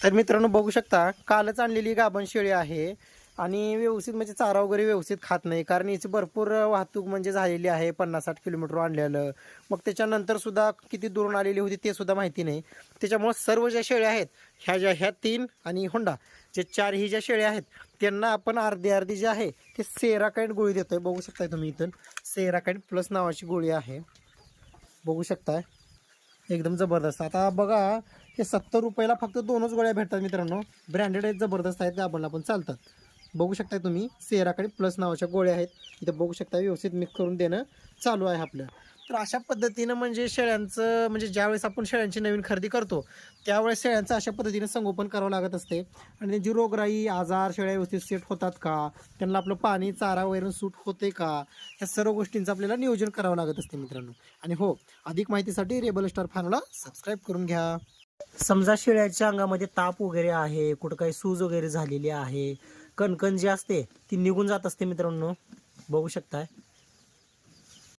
तर मित्रांनो बघू शकता कालच आणलेली गाभण शेळी आहे आणि व्यवस्थित म्हणजे चारा वगैरे व्यवस्थित खात नाही, कारण याची भरपूर वाहतूक म्हणजे झालेली आहे. 50-60 किलोमीटर आणलेलं, मग त्याच्यानंतर सुद्धा किती दुरून आलेली होती ते सुद्धा माहिती नाही. त्याच्यामुळे सर्व ज्या शेळ्या आहेत ह्या 3 आणि होंडा जे 4 ही ज्या शेळ्या आहेत त्यांना आपण अर्धी अर्धी जे आहे ते सेराकाईड गोळी देतोय. बघू शकताय तुम्ही इथून सेराकाईड प्लस नावाची गोळी आहे, बघू शकताय एकदम जबरदस्त. आता बघा हे 70 रुपयाला फक्त 2च गोळ्या भेटतात मित्रांनो, ब्रँडेड आहेत, जबरदस्त आहेत, गाभणला पण चालतात. बघू शकता तुम्ही सेराकडे प्लस नावाच्या गोळ्या आहेत इथं, बघू शकता व्यवस्थित मिक्स करून देणं चालू आहे आपलं. तर अशा पद्धतीनं म्हणजे शेळ्यांचं म्हणजे ज्यावेळेस आपण शेळ्यांची नवीन खरेदी करतो त्यावेळेस शेळ्यांचं अशा पद्धतीनं संगोपन करावं लागत असते. आणि त्यांची रोगराई आजार शेळ्या व्यवस्थित सेट होतात का, त्यांना आपलं पाणी चारा वगैरे सूट होते का, ह्या सर्व गोष्टींचं आपल्याला नियोजन करावं लागत असते मित्रांनो. आणि हो, अधिक माहितीसाठी रेबल स्टार फार्मला सबस्क्राईब करून घ्या. समजा शेळ्याच्या अंगामध्ये ताप वगैरे आहे, कुठं काही सूज वगैरे झालेली आहे, कणकण जी असते ती निघून जात असते मित्रांनो, बघू शकताय